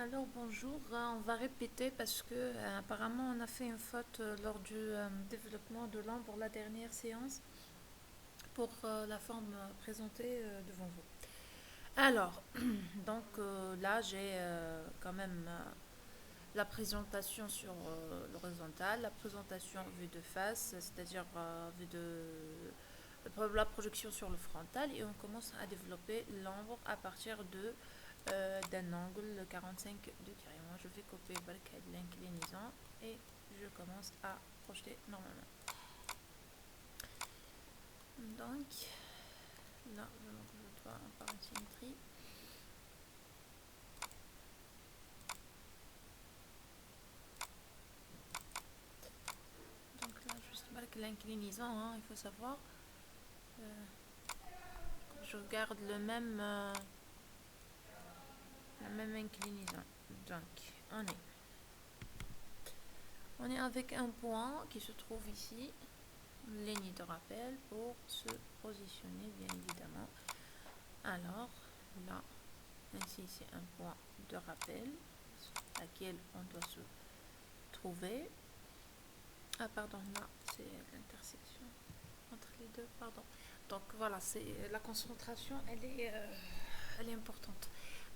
Alors bonjour, on va répéter parce que apparemment on a fait une faute lors du développement de l'ombre la dernière séance pour la forme présentée devant vous. Alors, donc là j'ai quand même la présentation sur l'horizontale, la présentation vue de face, c'est-à-dire vue de la projection sur le frontal et on commence à développer l'ombre à partir d'un angle 45 degrés. Moi je vais copier l'inclinaison et je commence à projeter normalement. Donc là je dois en faire une symétrie. Donc là juste l'inclinaison, hein, il faut savoir. Je garde la même inclinaison. Donc on est avec un point qui se trouve ici, ligne de rappel pour se positionner bien évidemment. Alors là, ainsi c'est un point de rappel à laquelle on doit se trouver. Ah pardon, là c'est l'intersection entre les deux, pardon. Donc voilà, c'est la concentration, elle est importante.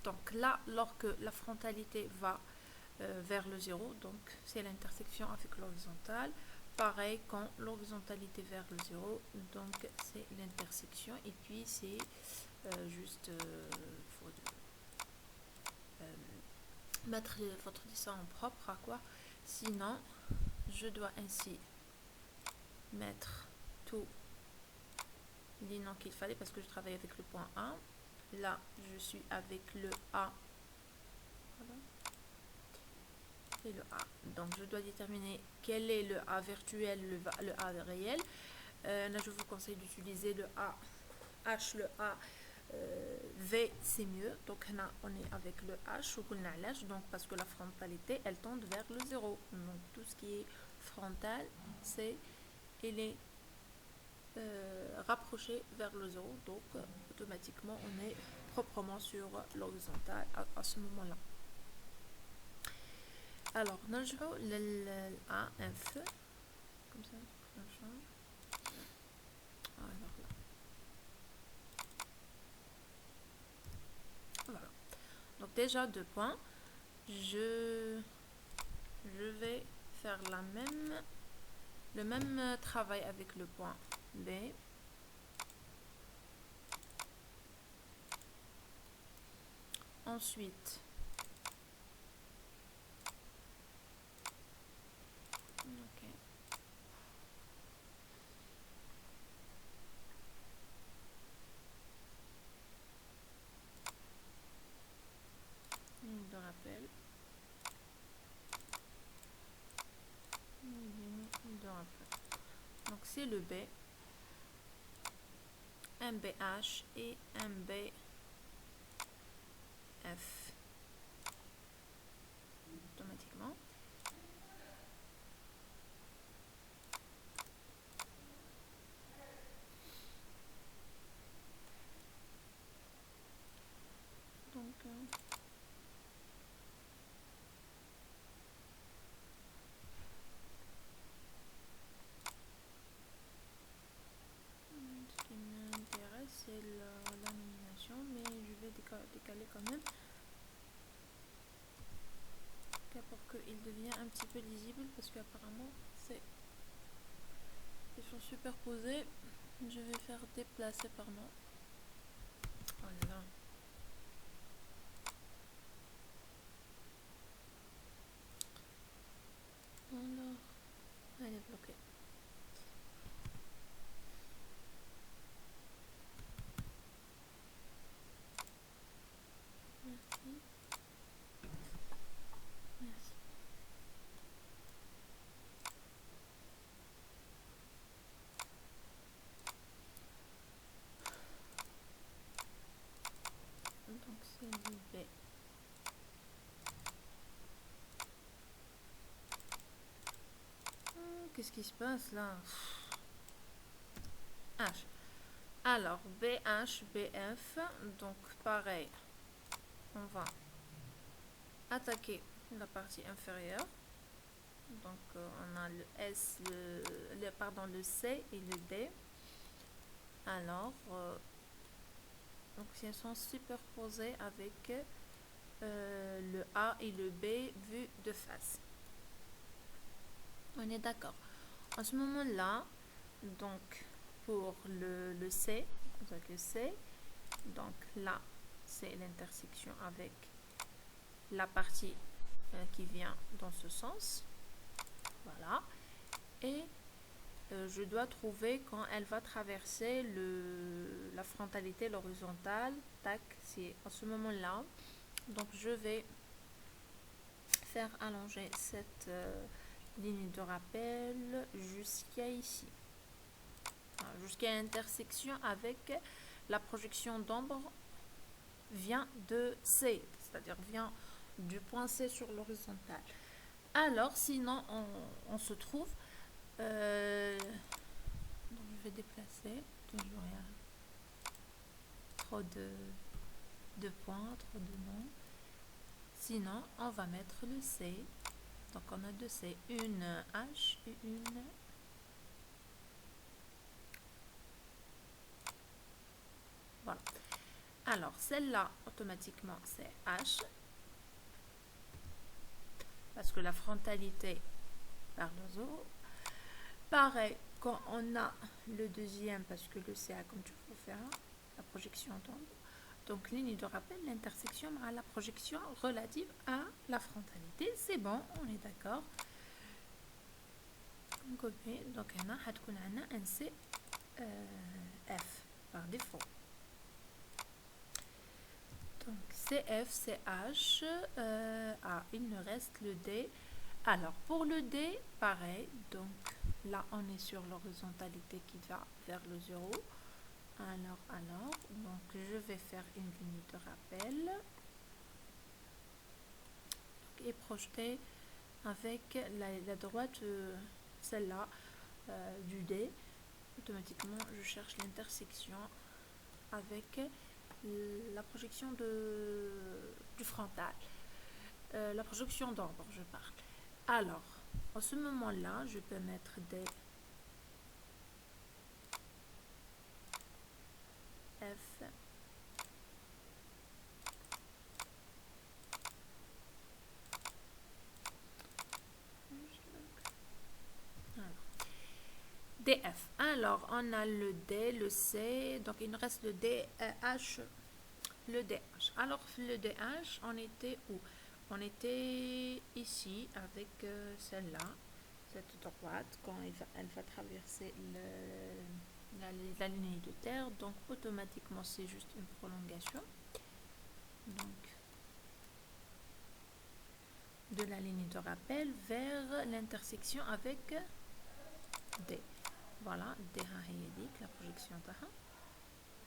Donc là, lorsque la frontalité va vers le zéro, donc c'est l'intersection avec l'horizontale. Pareil quand l'horizontalité vers le zéro, donc c'est l'intersection. Et puis c'est juste faut mettre votre dessin en propre à quoi. Sinon, je dois ainsi mettre tout les noms qu'il fallait parce que je travaille avec le point A. Là, je suis avec le A. Pardon. Et le A. Donc, je dois déterminer quel est le A virtuel, le A réel. Là, je vous conseille d'utiliser le A H, le A V, c'est mieux. Donc, là, on est avec le H, donc parce que la frontalité, elle tend vers le 0. Donc, tout ce qui est frontal, c'est il est rapproché vers le 0. Donc, automatiquement, on est proprement sur l'horizontale à ce moment-là. Alors, نرجعوا A, un feu. Comme ça, on change. Alors là. Voilà. Donc déjà 2 points. Je vais faire le même travail avec le point B. Ensuite, ok. Ligne de rappel. Ligne de rappel. Donc c'est le B, un BH et un BF. Automatiquement. Donc, ce qui m'intéresse, c'est la nomination, mais je vais décaler quand même pour qu'il devienne un petit peu lisible parce qu'apparemment ils sont superposés. Je vais faire déplacer par moi. Voilà. Alors, elle est bloquée. Merci. Merci. Donc c'est le B. Qu'est-ce qui se passe là? H. Alors, BH, BF. Donc, pareil. On va attaquer la partie inférieure. Donc on a le S, pardon, le C et le D. Alors, donc ils sont superposés avec le A et le B vus de face. On est d'accord. En ce moment-là, donc pour le C, avec le C, donc là, c'est l'intersection avec la partie qui vient dans ce sens. Voilà. Et je dois trouver quand elle va traverser la frontalité, l'horizontale. Tac, c'est à ce moment-là. Donc je vais faire allonger cette ligne de rappel jusqu'à ici. Jusqu'à l'intersection avec la projection d'ombre vient de C, c'est-à-dire vient du point C sur l'horizontale. Alors, sinon, on se trouve... donc, je vais déplacer. Toujours, il y a trop de points, trop de noms. Sinon, on va mettre le C. Donc, on a deux C. Une H et une... Voilà. Alors, celle-là, automatiquement, c'est H. Parce que la frontalité par le haut. Pareil, quand on a le deuxième, parce que le CA, comme tu peux faire, la projection d'ombre. Donc, ligne de rappel, l'intersection à la projection relative à la frontalité. C'est bon, on est d'accord. On copie. Donc, on a un C F par défaut. Donc, CF, CH, il me reste le D. Alors, pour le D, pareil. Donc, là, on est sur l'horizontalité qui va vers le 0. Alors, donc, je vais faire une ligne de rappel. Et projeter avec la droite, celle-là, du D. Automatiquement, je cherche l'intersection avec la projection du frontal. La projection d'ombre, je parle. Alors, en ce moment-là, je peux mettre des F. DF. Alors, on a le D, le C, donc il nous reste le DH. Le DH. Alors, le DH, on était où? On était ici avec celle-là, cette droite, quand elle va traverser la ligne de terre. Donc, automatiquement, c'est juste une prolongation. Donc, de la ligne de rappel vers l'intersection avec D. Voilà, D, la projection de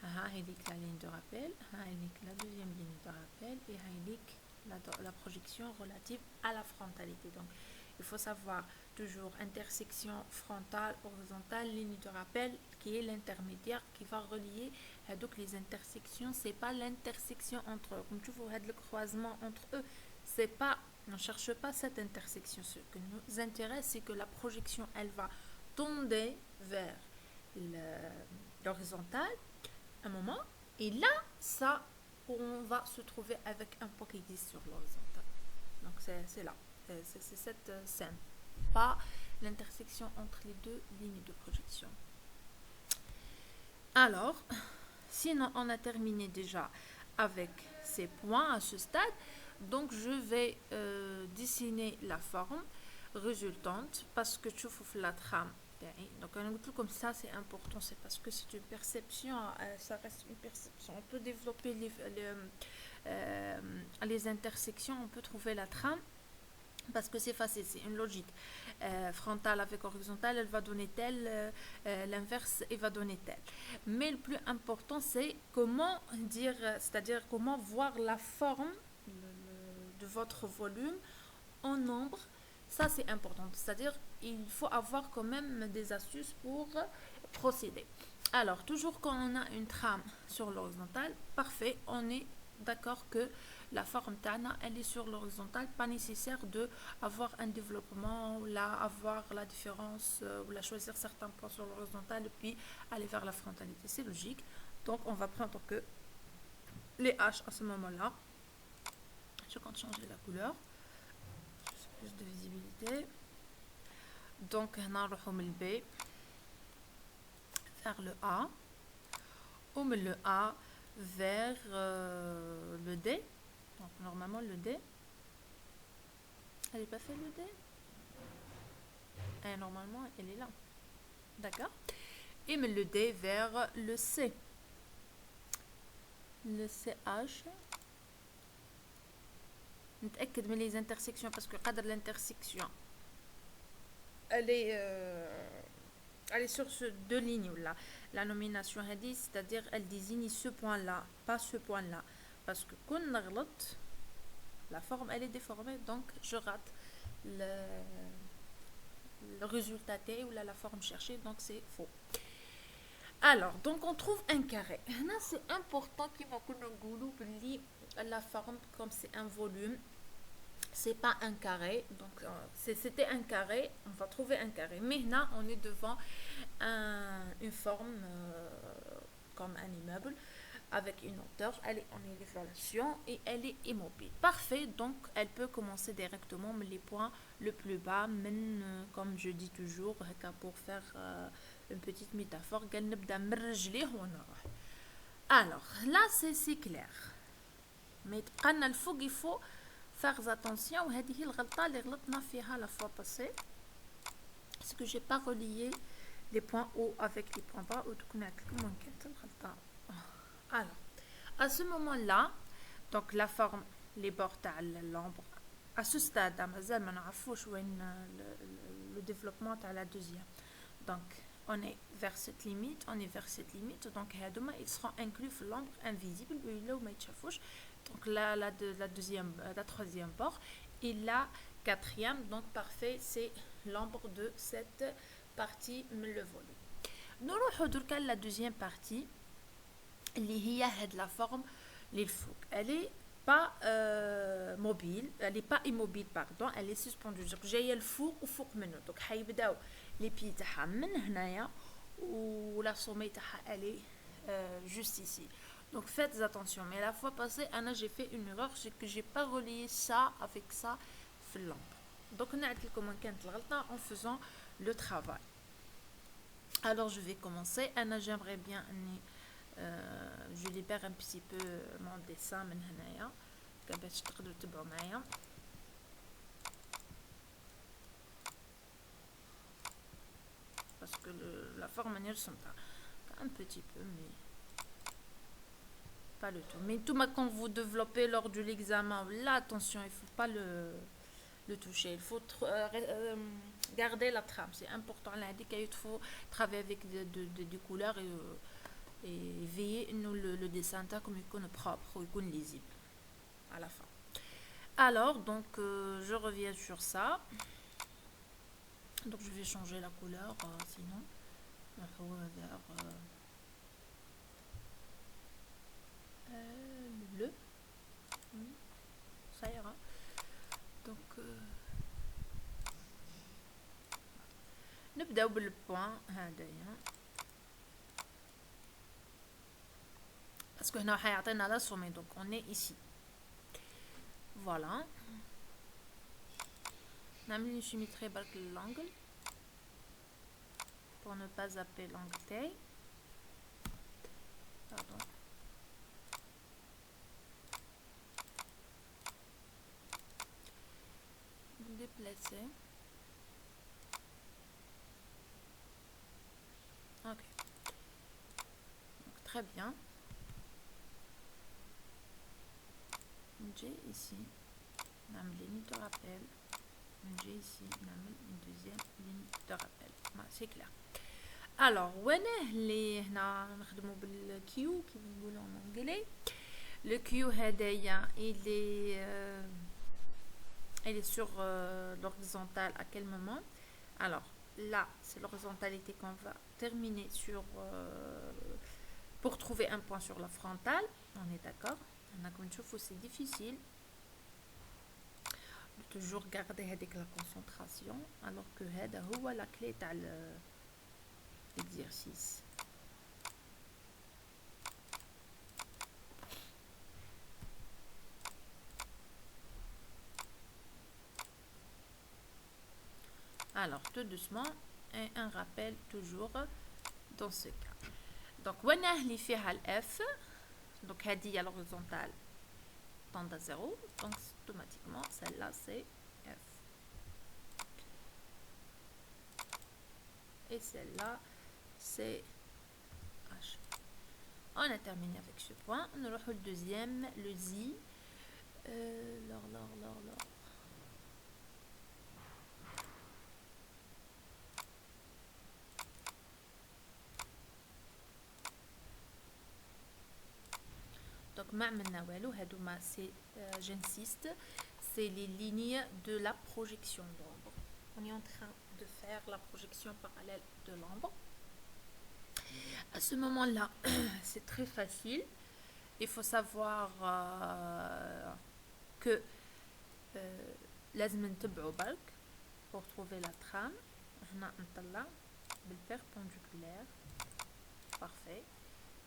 la ligne de rappel, la deuxième ligne de rappel et la projection relative à la frontalité. Donc, il faut savoir toujours intersection frontale, horizontale, ligne de rappel qui est l'intermédiaire qui va relier. Donc, les intersections, c'est pas l'intersection entre eux. Comme tu vois, le croisement entre eux, c'est pas, on ne cherche pas cette intersection. Ce que nous intéresse, c'est que la projection, elle va tonder vers l'horizontale un moment, et là, ça, on va se trouver avec un point qui existe sur l'horizontale. Donc, c'est là. C'est cette scène. Pas l'intersection entre les deux lignes de projection. Alors, sinon, on a terminé déjà avec ces points à ce stade. Donc, je vais dessiner la forme résultante parce que tu fais la trame. Donc, un outil comme ça, c'est important. C'est parce que c'est une perception, ça reste une perception. On peut développer les intersections, on peut trouver la trame. Parce que c'est facile, c'est une logique. Frontale avec horizontale, elle va donner telle, l'inverse, elle va donner telle. Mais le plus important, c'est comment dire, c'est-à-dire comment voir la forme de votre volume en nombre. Ça, c'est important. C'est-à-dire, il faut avoir quand même des astuces pour procéder. Alors, toujours quand on a une trame sur l'horizontale, parfait, on est d'accord que la forme tana, elle est sur l'horizontale, pas nécessaire de avoir un développement ou là avoir la différence ou la choisir certains points sur l'horizontale et puis aller vers la frontalité, c'est logique. Donc on va prendre que les H à ce moment-là. Je compte changer la couleur, plus de visibilité. Donc on va le B vers le A, ou le A vers le D. Donc normalement le D, elle n'est pas fait le D. Et normalement elle est là, d'accord. Et met le D vers le C, le CH. نتأكد من les intersections parce que cadre l'intersection elle est sur ce deux lignes là. La nomination hadith, c'est-à-dire elle désigne ce point là, pas ce point là, parce que quand on غلط, la forme elle est déformée, donc je rate le résultat T ou la forme cherchée, donc c'est faux. Alors donc on trouve un carré. Là c'est important qu'il m'a connu la forme comme c'est un volume, c'est pas un carré, donc c'était un carré, on va trouver un carré, mais là on est devant une forme comme un immeuble avec une hauteur, elle est en élévation et elle est immobile. Parfait, donc elle peut commencer directement les points le plus bas, même comme je dis toujours, pour faire une petite métaphore. Alors là c'est clair, mais il faut faire attention. وهذه الغلطة اللي غلطنا فيها la fois passée, parce que j'ai pas relié les points hauts avec les points bas. Alors à ce moment là, donc la forme les bords de l'ombre à ce stade مازال ما نعرفوش وين le développement à la deuxième. Donc on est vers cette limite, donc ils seront inclus dans l'ombre invisible ou ما يتشافوش. Donc la troisième bord et la quatrième, donc parfait, c'est l'ombre de cette partie le volume. Nous allons la deuxième partie اللي هي la forme للفوق. Elle est pas mobile, elle est pas immobile, pardon, elle est suspendue. Donc جايه الفوق وفوق منه. Donc حيبداو les pieds تاعها من هنايا و la sommet تاعها elle est juste ici. Donc faites attention. Mais la fois passée, Anna, j'ai fait une erreur, c'est que j'ai pas relié ça avec ça في l'ombre. Donc on a dit comment كانت الغلطة en faisant le travail. Alors je vais commencer. Anna, j'aimerais bien je libère un petit peu mon dessin من هنايا باش تقدروا تتبعوا معايا. Parce que la forme elle ressemble un petit peu, mais pas le tout. Mais tout quand vous développez lors de l'examen, là attention, il faut pas le toucher, il faut garder la trame, c'est important. Là il faut travailler avec des couleurs et veiller que le dessin comme il est propre ou il est lisible à la fin. Alors donc je reviens sur ça. Donc je vais changer la couleur, sinon on va vers le bleu. Ça ira. Donc نبداو بالبوان هذايا parce que هنا حيعطينا la sommet, donc on est ici. Voilà. نعمل une symétrie برك l'angle pour ne pas zapper l'angle T. Pardon. Déplacer. Ok. Donc, très bien. J'ai ici une ligne de rappel. J'ai ici une deuxième ligne de rappel. C'est clair. Alors, où est les Q qui vous en anglais? Le Q il est sur l'horizontale à quel moment? Alors là, c'est l'horizontalité qu'on va terminer sur pour trouver un point sur la frontale. On est d'accord? comme نشوفوا c'est difficile de toujours garder هذيك la concentration alors que هذا هو la clé تاع l'exercice. Alors tout doucement et un rappel toujours dans ce cas. Donc وين اللي فيها الF donc هذه هي l'horizontale tend à 0 donc automatiquement celle-là c'est F et celle-là c'est H. On a terminé avec ce point. On aura le deuxième, le Z. Donc, j'insiste, c'est les lignes de la projection d'ombre. On est en train de faire la projection parallèle de l'ombre. À ce moment-là, c'est très facile. Il faut savoir que لازم نتبعوا برك pour trouver la trame. هنا نطلع بالperpendiculaire. Parfait.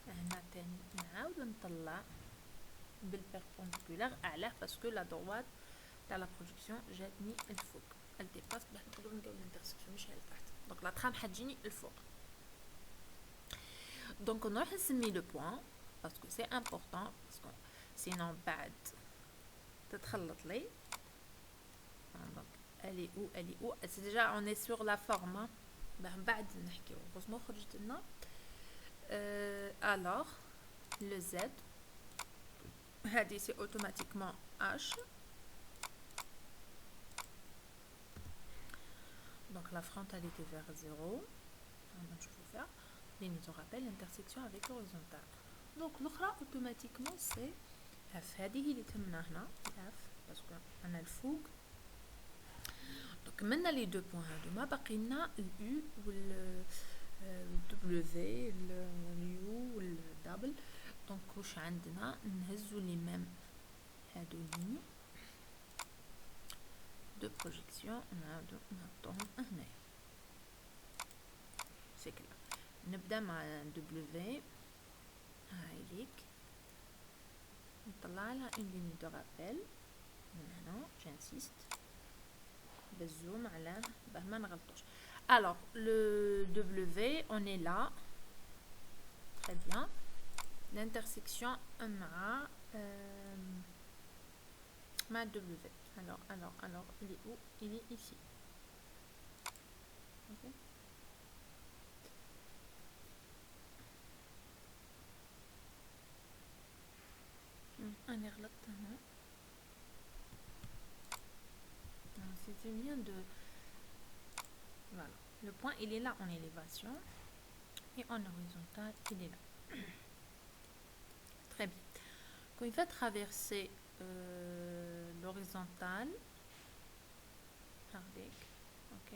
هنا تاني نعاود نطلع بالperpendiculaire أعلاه parce que la droite تاع la projection جاتني الفوق. Elle dépasse باش نقدروا نديرو l'intersection مش هي لتحت. Donc la trame حتجيني الفوق. Donc on راح نسمي le point parce que c'est important parce que sinon بعد تتخلط لي. Donc elle est où c'est déjà on est sur la forme بعد نحكيو heureusement خرجت لنا. Alors le Z هذه c'est automatiquement H. Donc la frontalité vers 0. Je vais faire ligne de rappel l'intersection avec l'horizontale. Donc l'autre automatiquement c'est F. هذه اللي تهمنا هنا F parce que on a le fougue. Donc maintenant les deux points هذوما باقي لنا U وال W اليو والدبل. دونك واش عندنا نهزو لي ميم هادو ليني دو بروجيكسيون نعاودو نحطوهم هنايا. سي كلير. نبدا مع دبليو هاي ليك نطلع لها اون ليني دو رابيل من هنا جانسيست بالزوم علاه باه ما نغلطوش. Alors, le W, on est là. Très bien. L'intersection ma W. Alors, il est où? Il est ici. Ok. Un erlot. C'était bien de... Voilà. Le point, il est là en élévation. Et en horizontale, il est là. Très bien. Quand il va traverser l'horizontale, ok,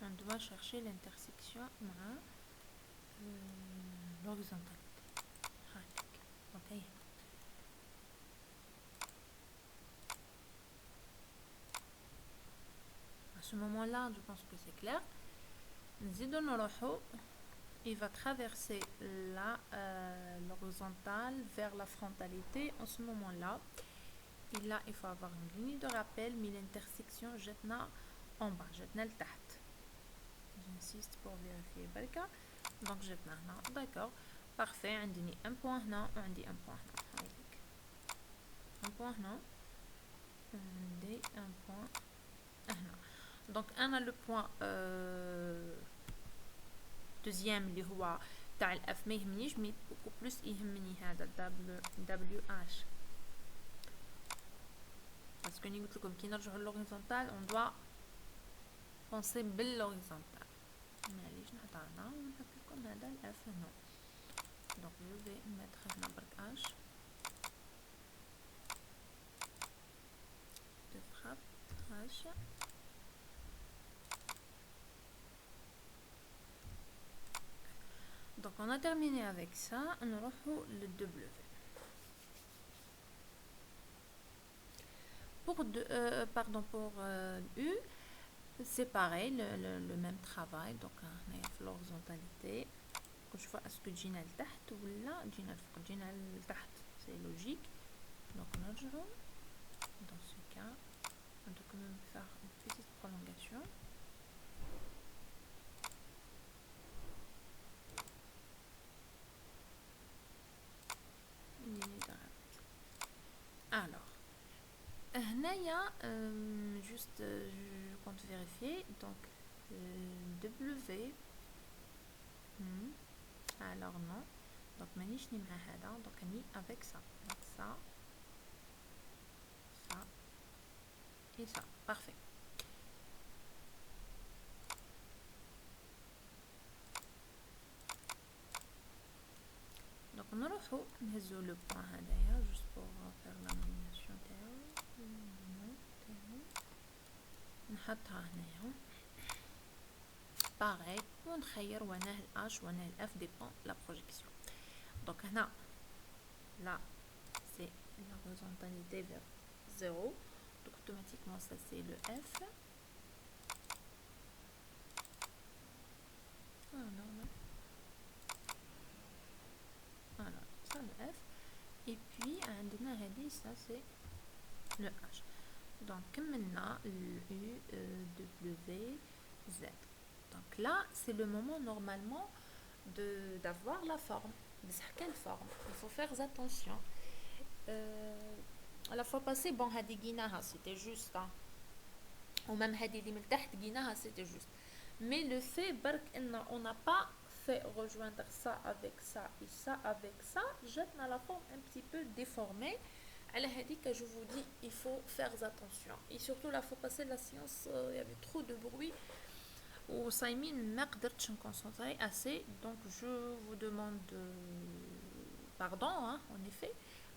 on doit chercher l'intersection avec l'horizontalité. Ok. À ce moment-là, je pense que c'est clair. Il va traverser l'horizontale vers la frontalité. En ce moment-là, il faut avoir une ligne de rappel, mais l'intersection jetna en bas, jetna le taht. J'insiste pour vérifier. Donc jetna là. D'accord. Parfait. On dit un point là, on dit un point là. Un point là. On dit un point là. Donc on a le point deuxième اللي هو تاع الاف ما يهمنيش مي beaucoup plus يهمني هذا دبليو اش باسكو ني قلت لكم كي نرجعوا للهوريزونتال on doit penser بالهوريزونتال. معليش نحط هنا ونحط لكم هذا الاف هنا. دونك جو في mettre هنا برك اش de frappe اش. Donc on a terminé avec ça. On aura le W. Pour U, c'est pareil, le même travail. Donc, on a l'horizontalité. Je vois est-ce que جينا لتحت ولا جينا لفوق. جينا لتحت, c'est logique. Donc, نرجعوا. Dans ce cas, on doit quand même faire une petite prolongation. Une ligne de rappel. Alors, juste, je compte vérifier. Donc, W. Alors non. Donc, manish ni mahada. Donc, on est avec ça. Donc, ça. Ça. Et ça. Parfait. Donc, on aura le point d'ailleurs, juste pour faire la nomination. نحطها هنايا. pareil, ونخير وينه ال H وينه ال F dépend de la projection. Donc هنا là c'est l'horizontalité vers 0. Donc automatiquement ça c'est le F. Voilà, ça le F. Et puis عندنا هذه ça c'est le H. Donc maintenant le U, W, Z. Donc là, c'est le moment normalement d'avoir la forme. Mais quelle forme? Il faut faire attention. La fois passée, bon, c'était juste. Hein. Ou même c'était juste. Mais le fait qu'on n'a pas fait rejoindre ça avec ça et ça avec ça, jette la forme un petit peu déformée. Elle a dit que je vous dis, il faut faire attention. Et surtout, la fois passée, la science, il y avait trop de bruit. Au Simon, ما قدرتش me concentrer assez, donc je vous demande pardon, hein, en effet,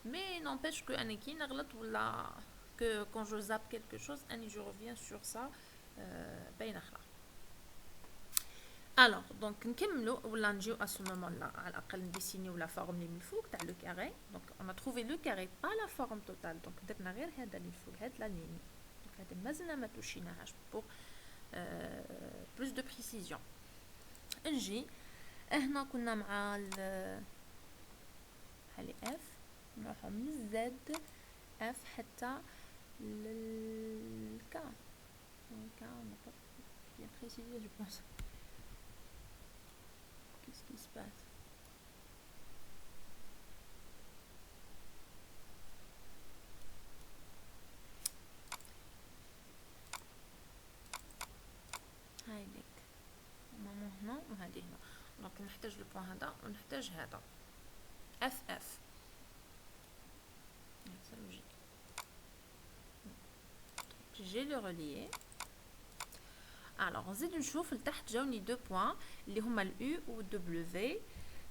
mais n'empêche que Anakin نغلط ولا que quand je zappe quelque chose, je reviens sur ça. Alors, donc نكملوا ولا نجيو à ce moment-là على الأقل نديسينيو la forme اللي من الفوق تاع le carré. Donc on a trouvé le carré, pas la forme totale. Donc درنا غير هذا اللي فوق هاد la ligne. Donc هذا مازلنا ما توشيناهاش pour plus de précision. نجي هنا كنا مع هالي F نروحو من Z F حتى K. K on n'a pas bien précisé je pense. Qu'est-ce qui se passe? هايليك ماما هنا وهذه هنا. دونك نحتاج لو بوان هذا ونحتاج هذا اف اف. C'est logique. J'ai le relié. Alors نزيد نشوف لتحت جاوني دو بوان اللي هما اليو و دبليو.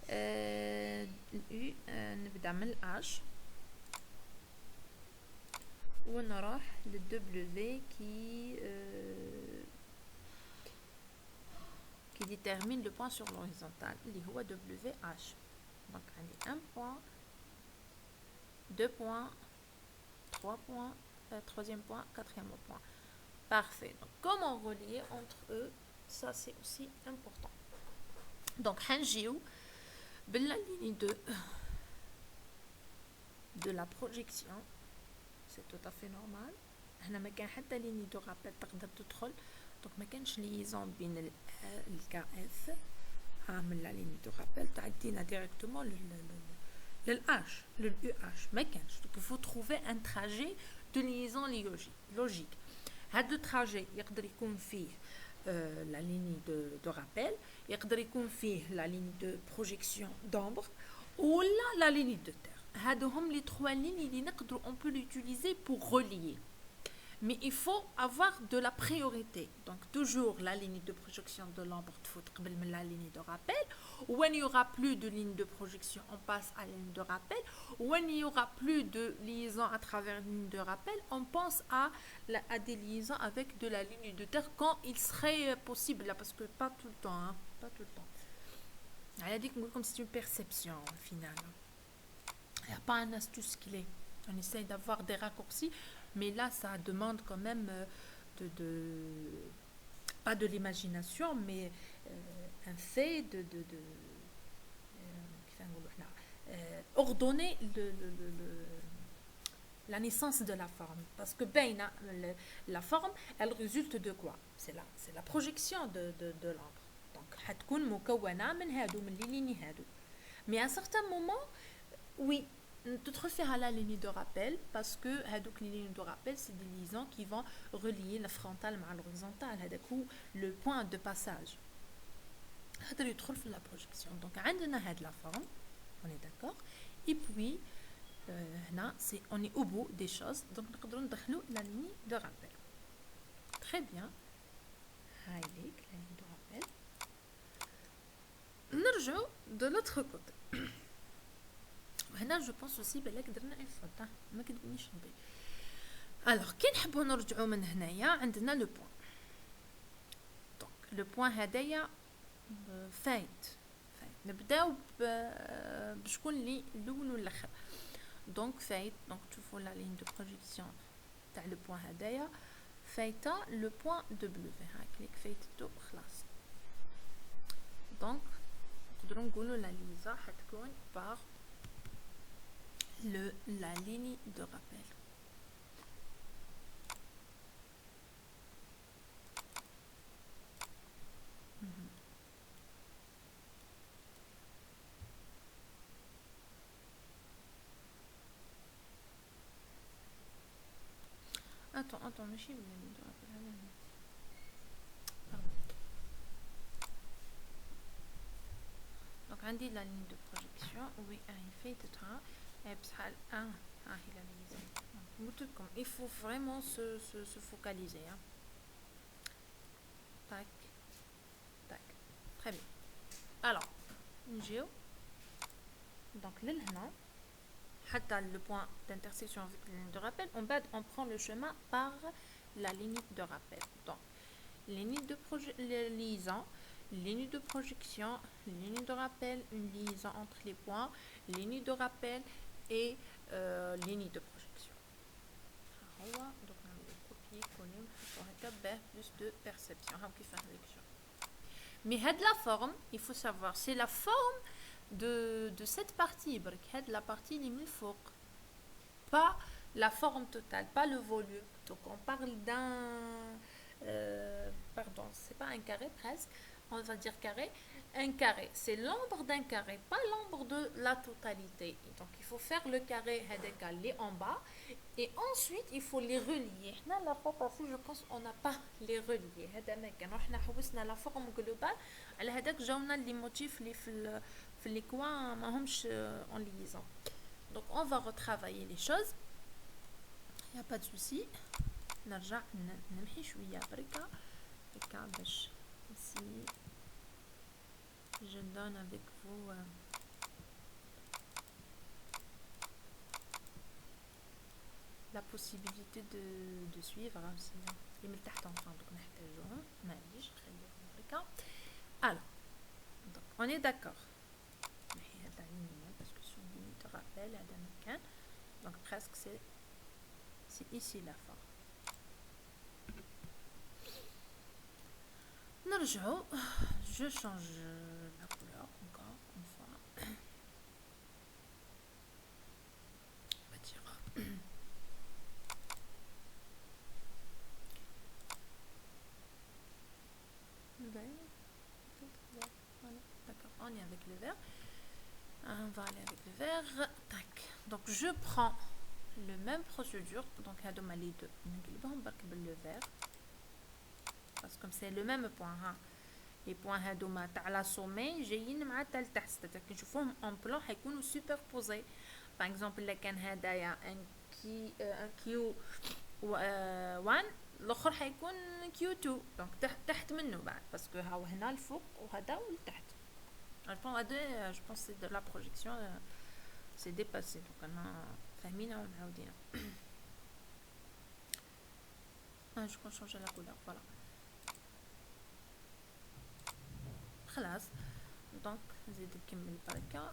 اليو نبدا من الاش ونروح للدبليو qui détermine le point sur l'horizontale اللي هو WH. Donc عندي 1 point, 2 points, 3 points, 3e point, 4e point. Parfait. Donc comment relier entre eux, ça c'est aussi important. Donc هنجيو بلا ligne de la projection. C'est tout à fait normal. هنا ما كان حتى ligne de rappel تقدر تدخل. Donc ما كانش liaison بين ال KF عامل la ligne de rappel تعدينا directement le H, le UH. ما كانش. Donc il faut trouver un trajet de liaison logique. هذا التراجي يقدر يكون فيه la ligne de rappel, يقدر يكون فيه la ligne de projection d'ombre ou la ligne de terre. هادو هم les trois lignes اللي نقدروا on peut l'utiliser pour relier. Mais il faut avoir de la priorité. Donc, toujours la ligne de projection de l'ombre la ligne de rappel. Ou il n'y aura plus de ligne de projection, on passe à la ligne de rappel. Ou il n'y aura plus de liaison à travers la ligne de rappel, on pense à des liaisons avec de la ligne de terre quand il serait possible. Là, parce que pas tout le temps. Hein, pas tout le temps. C'est une perception au final. Il n'y a pas un astuce clé. On essaye d'avoir des raccourcis, mais là, ça demande quand même pas de l'imagination, mais un fait ordonner la naissance de la forme. Parce que la forme, elle résulte de quoi? C'est la projection de l'ombre. Donc, حتكون مكونة من هادو من les lignes هادو. Mais à un certain moment, oui, tu te refais à la ligne de rappel parce que les lignes de rappel, c'est des liaisons qui vont relier la frontale à l'horizontale. Le point de passage. هذا يدخل في la projection. Donc, عندنا هاد la forme, on est d'accord. Et puis, on est au bout des choses. Donc, nous avons la ligne de rappel. Très bien. Highlight, la ligne de rappel. نرجع de l'autre côté. وهنا je pense aussi بلاك درنا une faute ما كتبنيش نبي. alors كي نحبوا نرجعوا من هنايا عندنا لو بوين. دونك لو بوين هدايا فايت نبداو بشكون اللي الاول والاخر. دونك فايت دونك تشوفوا لا لين دو بروجيكسيون تاع لو بوين هدايا فايته لو بوين دبليو ها كليك فايتو خلاص. دونك نقدروا نقولوا لا ليزا حتكون par la ligne de rappel. Attends, mais je la ligne de rappel. Pardon. Donc, on dit la ligne de projection. Oui, il fait de temps. Et puis, il a les il faut vraiment se focaliser. Hein. Tac, tac. Très bien. Alors, géo. Donc, là, le point d'intersection avec la ligne de rappel, on prend le chemin par la ligne de rappel. Donc, ligne de liaison, ligne de projection, ligne de rappel, une liaison entre les points, ligne de rappel et ligne de projection. Donc, on va copier-coller pour avoir plus de perception. Mais la forme, il faut savoir, c'est la forme de cette partie, la partie pas la forme totale, pas le volume. Donc on parle d'un pardon, c'est pas un carré presque, on va dire carré. Un carré, c'est l'ombre d'un carré, pas l'ombre de la totalité. Donc il faut faire le carré les en bas et ensuite il faut les relier. Là, la fois passée, je pense on n'a pas les reliés. On a la forme globale. على هذاك جاونا les motifs في les coins ما همش en liaison. Donc on va retravailler les choses. Il n'y a pas de souci. نرجع نمحي شويه بركه باش ici je donne avec vous la possibilité de suivre aussi. اللي من تحت enfin donc نحتاجوهم معليش نخليهم بركه. Alors donc on est d'accord. نحي هاد العين parce que sur ligne de rappel هذا مكان donc presque c'est ici la fin. نرجعوا je change la couleur encore une fois. On va dire d'accord, on est avec le vert. On va aller avec le vert. Tac. Donc je prends le même procédure. Donc هادوما لي دو نقلبهم برك بالvert. Parce que comme c'est le même point, hein. Les points هادوما تاع لا sommet جايين مع تاع لتحت. C'est-à-dire que نشوفوهم en plan حيكونوا superposés. Par exemple là كان هدايا un Q1 الاخر حيكون Q2. Donc تحت منه بعد parce que هاو هنا الفوق وهذا ولتحت. Je pense que c'est de la projection, c'est dépassé. Donc on a فاهمين ومعودين. Je peux changer la couleur, voilà. خلاص. دونك نزيد نكمل بركه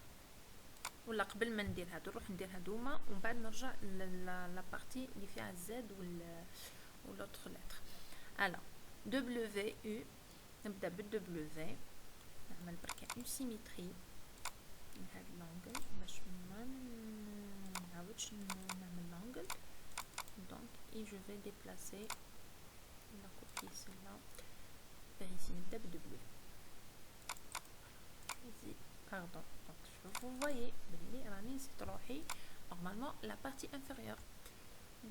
ولا قبل ما ندير هادو نروح ندير هادوما ومن بعد نرجع لا بارتي اللي فيها الزد ولوتر لتر. الو دبليو يو نبدا بالدبليو نعمل بركه اون سيميتري لهاد لونغل باش ما نعاودش نعمل لونغل. دونك اي جو في ديبلاسي لا كوبي سيلا vers ici نبدا بالدبليو زيد باردون. Vous voyez, c'est normalement la partie inférieure.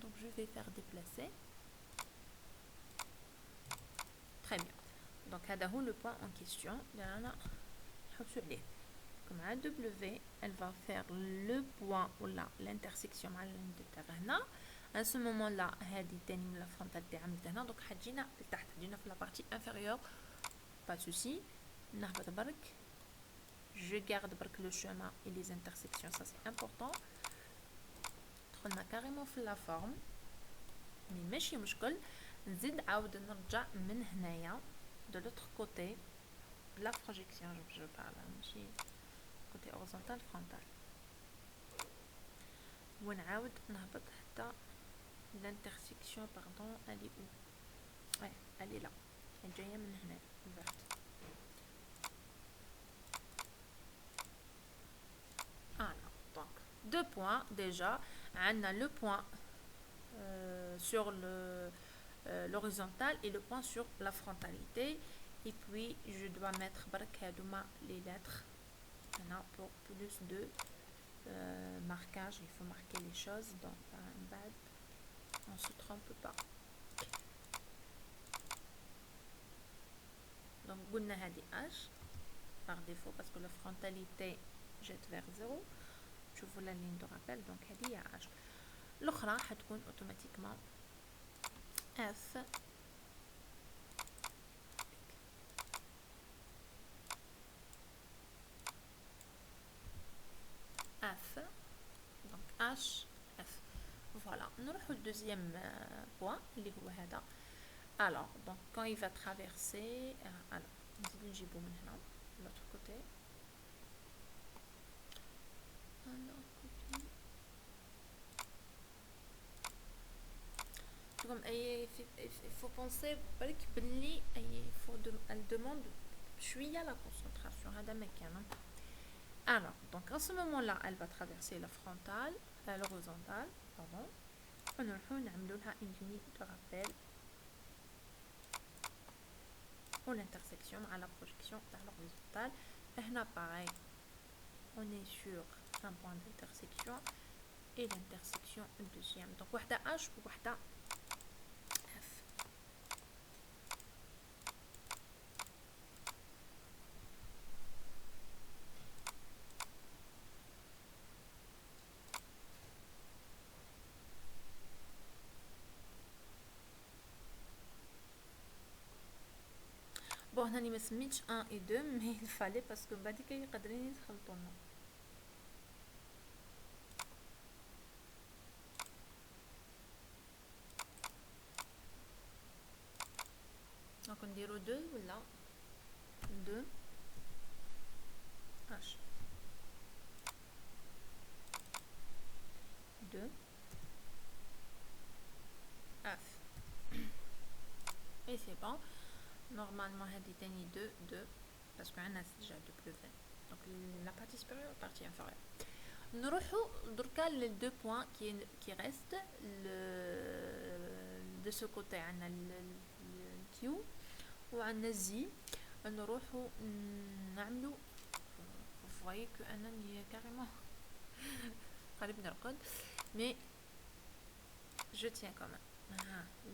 Donc je vais faire déplacer. Très bien. Donc هذا هو le point en question. Comme à W, elle va faire le point ou là l'intersection مع هنا. À ce moment-là, هذه تاني la frontale تاع عملت هنا. Donc حتجينا لتحت حتجينا في la partie inférieure. Pas de souci. نهبط برك. Je garde le chemin et les intersections, ça c'est important. On a carrément fait la forme. Mais ماشي مشكل نزيد عاود نرجع من هنايا de l'autre côté la projection je parle ماشي côté horizontal frontal ونعاود نهبط حتى l'intersection pardon elle est où ouais elle est là elle جايه من هنا verte. Deux points déjà. On a le point sur l'horizontale et le point sur la frontalité. Et puis je dois mettre les lettres pour plus de marquage. Il faut marquer les choses. Donc on ne se trompe pas. Donc on a dit H par défaut parce que la frontalité jette vers 0. شوفوا la ligne de rappel donc هذه هي H. الأخرى حتكون automatiquement F F donc H F. Voilà. نروحوا deuxième point اللي هو هذا. Alors donc quand il va traverser alors نزيدو نجيبو من هنا de l'autre côté. Comme il faut penser elle demande شوية la concentration. Alors donc à ce moment là elle va traverser la frontale l'horizontale pardon. ونروحو نعملو لها une ligne de rappel ou l'intersection à la projection dans l'horizontale. هنا pareil on est sur un point d'intersection et l'intersection deuxième. Donc وحدة H ووحدة F. Bon هنا ما سميتش 1 et 2 mais il fallait parce que بعد كي يقدرين يتخلطوا لنا. Donc on dirait 2 voilà 2 H 2 F et c'est bon. Normalement هذه تاني 2 2 parce qu'on a déjà 2 plus 20 donc la partie supérieure la partie inférieure. نروحوا دركا les deux points qui restent de ce côté عندنا Q وعندنا Z. نروحوا نعملوا vous voyez que أنا carrément قريب نرقد mais je tiens quand même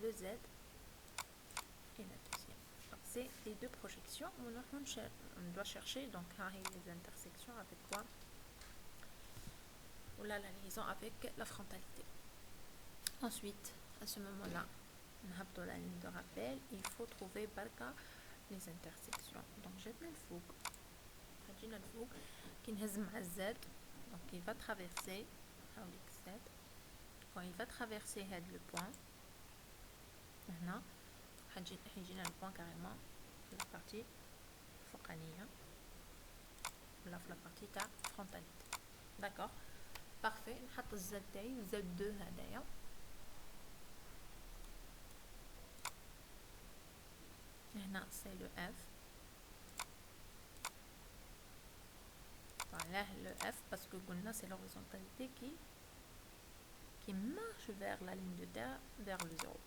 le Z et la deuxième. C'est les deux projections. On doit chercher donc les intersections avec quoi ou là la liaison avec la frontalité. Ensuite à ce moment là on a la ligne de rappel. Il faut trouver les intersections. Donc j'ai le fougue qui نهز Z. Donc il va traverser Z. Quand il va traverser le point هنا حيجينا le point carrément في la partie فوقانية ولا في لابارتي تاع فرونتاليتي. داكوغ بارفي. نحط الزد تاعي زد 2 هدايا. هنا سي لو اف. علاه لو اف باسكو قلنا سي لوريزونتاليتي qui marche vers la ligne de terre vers le 0.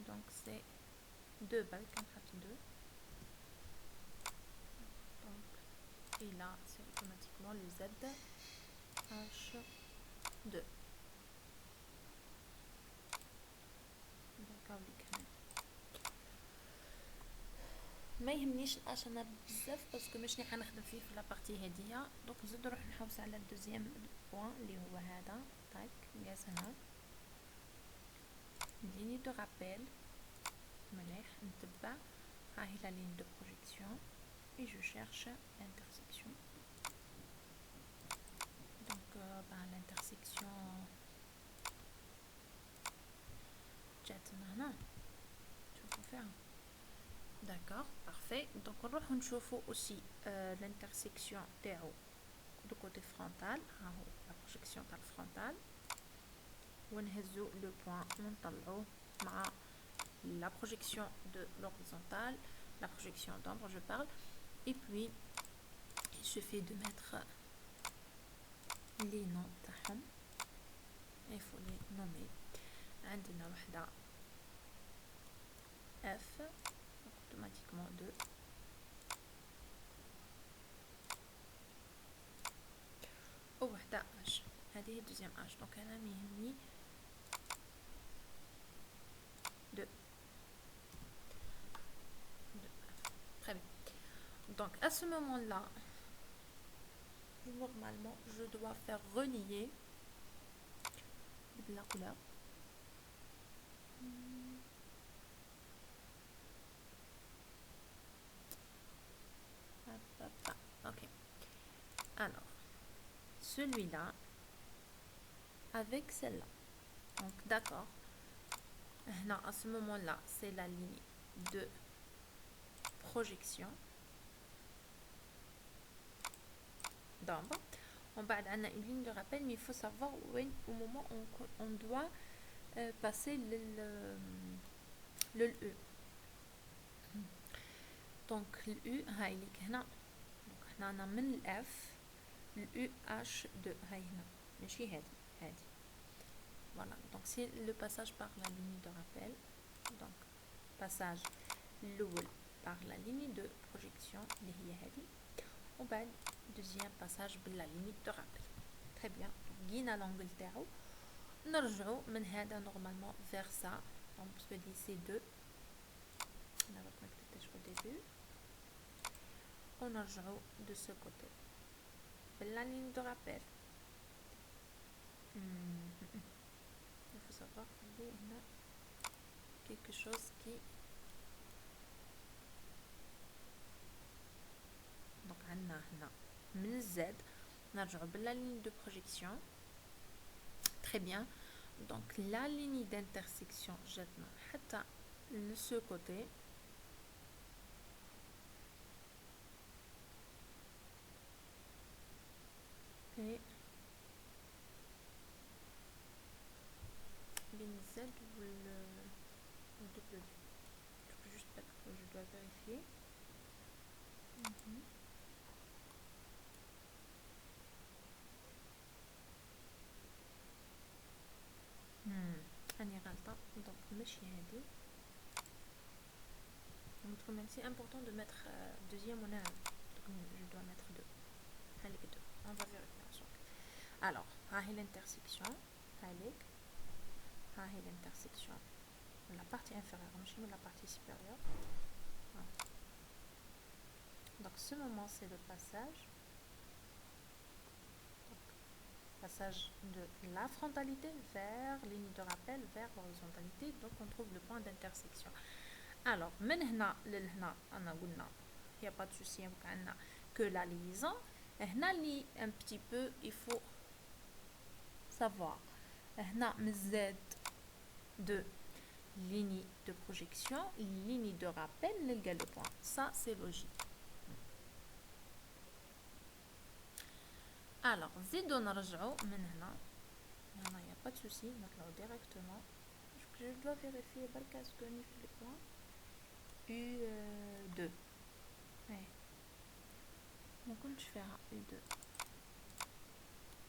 Donc c'est 2 balles, on fait 2. Donc, et là c'est automatiquement le Z H2. D'accord, ما يهمنيش الاش انا بزاف باسكو ماشي حنخدم فيه في لابارتي هاديه. دونك نزيد نروح نحوس على الدوزيام بوين اللي هو هذا. تاك قاس هنا ليني دو رابيل. مليح نتبع. ها هي لا لين دو بروجيكسيون et je cherche l'intersection. Donc l'intersection جاتنا هنا. شوفوا فيها. D'accord, parfait. Donc on va نشوفوا aussi l'intersection تاعو du côté frontal. ها هو la projection تاع الفرونتال. ونهزو le point ونطلعوه مع la projection de l'horizontale, la projection d'ombre je parle. Et puis il suffit de mettre les noms تاعهم. Il faut les nommer. عندنا وحدة F automatiquement 2 ووحدة H. هذه هي الدوزيام H. Donc أنا ميهمني 2. Très bien. Donc à ce moment-là, normalement, je dois faire relier la couleur. Ok. Alors, celui-là avec celle-là. Donc d'accord. À ce moment-là, c'est la ligne de projection d'ombre. On va avoir une ligne de rappel, mais il faut savoir où, au moment où on doit passer le E. Donc le U, هايليك هنا. Donc هنا أنا من ال F le U H2 هاي هنا. ماشي هادي. Voilà. Donc c'est le passage par la ligne de rappel. Donc passage الأول par la ligne de projection اللي هي هادي. وبعد deuxième passage بلا ligne de rappel. Très bien. جينا l'angle تاعو. نرجعو من هذا normalement vers ça. Donc parce que c'est 2. On va connecter au début. On نرجعو de ce côté. La ligne de rappel. Il faut savoir qu'il y a quelque chose qui... Donc on a من Z. نرجعو بلا ligne de projection. Très bien. Donc la ligne d'intersection جاتنا حتى de ce côté. Et ligne Z ou le W. Je peux juste mettre que je dois vérifier. أنا غلطة. Donc ماشي هادي. Donc c'est important de mettre deuxième on a. Je dois mettre 2. Allez 2. On va vérifier ensemble. Alors, ها هي l'intersection. Allez. ها هي l'intersection. La partie inférieure, ماشي la partie supérieure. Voilà. Donc ce moment c'est le passage. Passage de la frontalité vers ligne de rappel vers l'horizontalité. Donc on trouve le point d'intersection. Alors من هنا لهنا أنا قلنا il n'y a pas de souci que la liaison. هنا اللي un petit peu il faut savoir. هنا من Z de ligne de projection ligne de rappel نلقى le point. Ça c'est logique. Alors, زيدو نرجعو من هنا. هنا y a pas de souci, نطلعو directement. Je dois vérifier برك اسكو راني في le point U2. ايه ما كنتش فيها U2.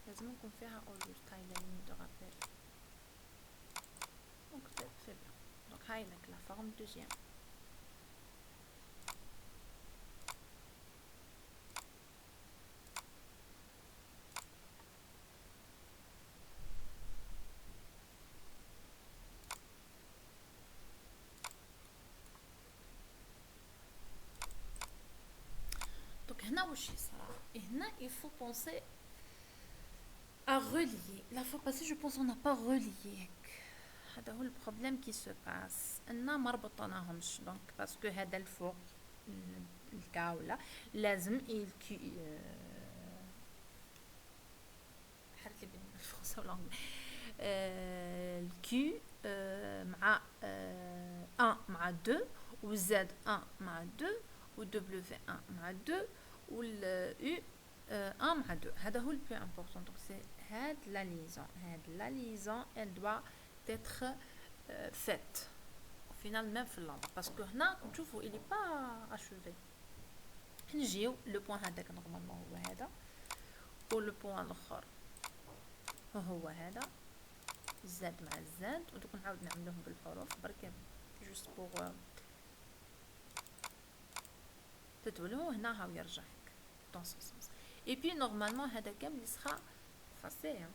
لازم نكون فيها au juste. هاي la ligne de rappel. Donc c'est bien. Donc هاي لك la forme deuxième. Donc هنا واش يصرا؟ هنا il faut penser à relier. La fois passée, je pense qu'on n'a pas relié. هذا هو البروبليم كي سو باس اننا ما ربطناهمش دونك باسكو هذا الفوق الكاوله لازم الكي حرك لي بين الفرنسا والانجلي الكيو مع 1 مع 2 والزد 1 مع 2 والدبليو 1 مع 2 واليو 1 مع 2 هذا هو البلو امبورطون دونك سي هاد لا ليزون elle doit être faite au final même في اللامبر باسكو هنا نشوفوا il est pas achevé نجيو لو بوين هذاك نورمالمون هو هذا ولو بوين الاخر هو هذا الزاد مع الزاد ودوك نعاود نعملوهم بالحروف برك جوست بوغ تتولوا هنا هاو يرجع هيك دون سو سونس اي بي نورمالمون هذا كامل يسخا فاسي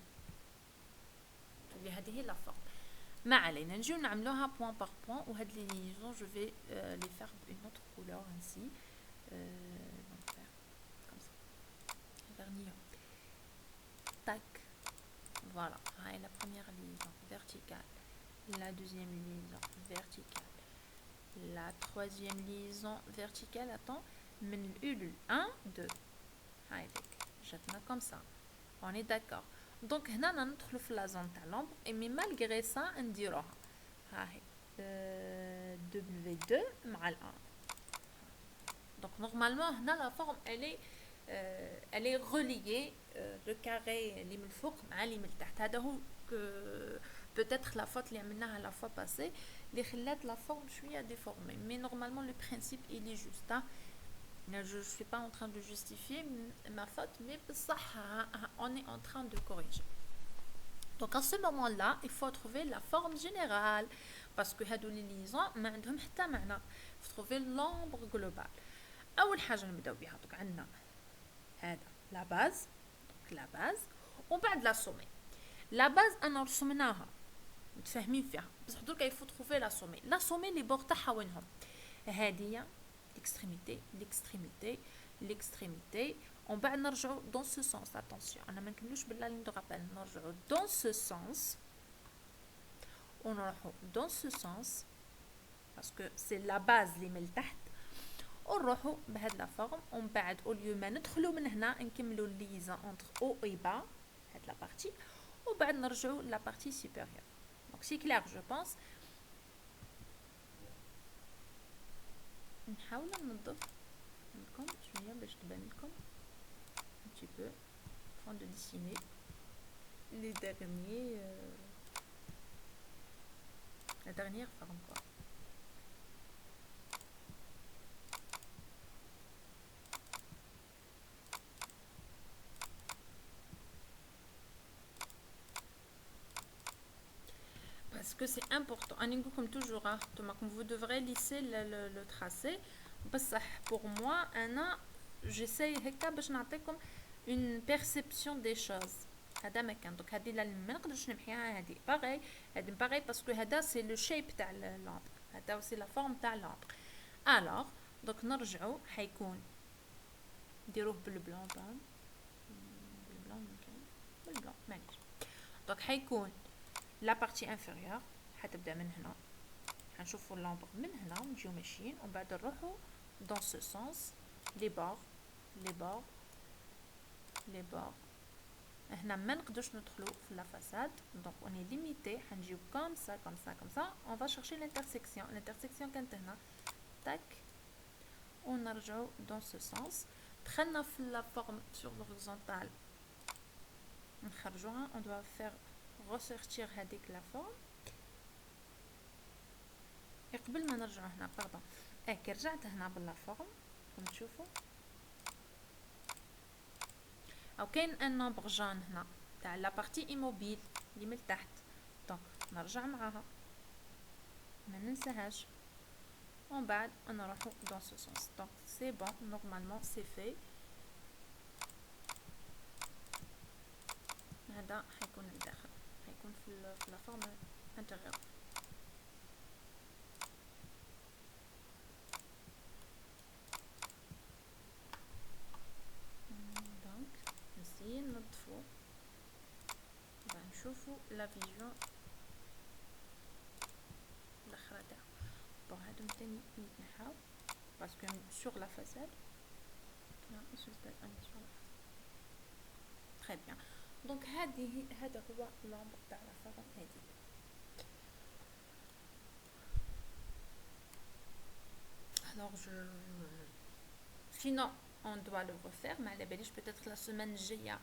تولي هذه هي لا فورم ما علينا نجيو نعملوها بوين بار بوين وهاد لي ليزون جو في لي فير بون اوتر كولور ainsi donc faire comme ça vernis tac voilà هاي la première liaison verticale la deuxième liaison verticale la troisième liaison verticale attends من ال 1 2 هاي ديك جاتنا comme ça on est d'accord دونك هنا ندخلو في لا زون تاع لومبر اي مي مالغري سا نديروها ها هي دبليو 2 مع ال 1 دونك نورمالمون هنا لا فورم elle est reliée لو كاري اللي من الفوق مع اللي من التحت هذا هو peut-être la faute اللي عملناها لا فوا باسي اللي خلات لا فورم شويه ديفورمي مي نورمالمون لو برينسيپ il est juste je ne suis pas en train de justifier ma faute mais on est en train de corriger donc à ce moment là il faut trouver la forme générale parce que هادو لي ليزون ما عندهم حتى معنى il faut trouver l'ombre globale اول حاجه نبداو بها دونك عندنا هذا لا باز دونك لا باز ومن بعد لا سومي لا باز انا رسمناها متفاهمين فيها بصح درك il faut trouver la sommet la sommet لي بور تاعها وينهم هاديه l'extrémité ومن بعد نرجعوا dans ce sens attention انا ما نكملوش باللا لين دو رابيل نرجعوا dans ce sens ونروحوا dans ce sens parce que c'est la base اللي من تحت ونروحوا بهاد لا فورم ومن بعد او ليو ما ندخلوا من هنا نكملوا ليزا entre haut et bas هاد لا بارتي وبعد نرجعوا لا بارتي supérieure donc c'est clair je pense نحاول ننظف لكم شويه باش تبان لكم un petit peu afin de dessiner les derniers la dernière forme quoi parce que c'est important comme toujours hein, comme vous devrez lisser le tracé بصح pour moi انا j'essaye هكا باش نعطيكم une perception des choses هذا ما كان دونك هذه ما نقدرش نمحيها هذه باغي هذه باغي باسكو هذا سي لو شيب تاع لامبر هذا سي لا فورم تاع لامبر الوغ دونك نرجعوا حيكون نديروه بالبلون بالبلون ممكن بالبلون معليش دونك حيكون لا بارتي انفيريور حتبدا من هنا حنشوفوا اللامبر من هنا ونجيو ماشيين ومن بعد نروحوا dans ce sens les bords هنا ما نقدرش ندخلوا في لا فاساد دونك اوني ليميتي حنجيو comme ça on va chercher l'intersection كانت هنا تاك ونرجعوا dans ce sens دخلنا في لا فورم sur l'horizontale on doit faire ressortir la forme. Et قبل ما نرجع هنا باردون كي رجعت هنا بلا فورم كما تشوفوا او كاين ان نومبر جون هنا تاع لا بارتي ايموبيل اللي من تحت دونك نرجع معاها ما ننساهاش ومن بعد نروحو dans ce sens donc c'est bon normalement c'est fait هذا حيكون الداخل حيكون في لا فورم انتيريور دونك نسي نضفو نشوفو لا فيجن الاخرى تاعو بون هادو تاني يتنحاو باسكو sur la façade là sur la façade très bien donc هذا هو لومبر تاع لا فورم هذه alors sinon on doit le refaire mais على باليش peut-être la semaine الجايه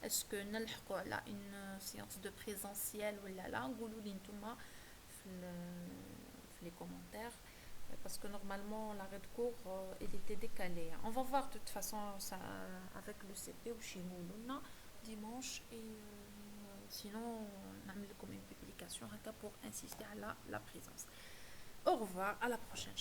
est-ce que نلحقوا على une séance de présentiel ولا لا قولوا لي نتوما في les commentaires parce que normalement l'arrêt de cours il était décalé on va voir de toute façon ça avec le CP ou chez nous dimanche et sinon نعمل لكم une publication pour insister à la présence. Au revoir, à la prochaine.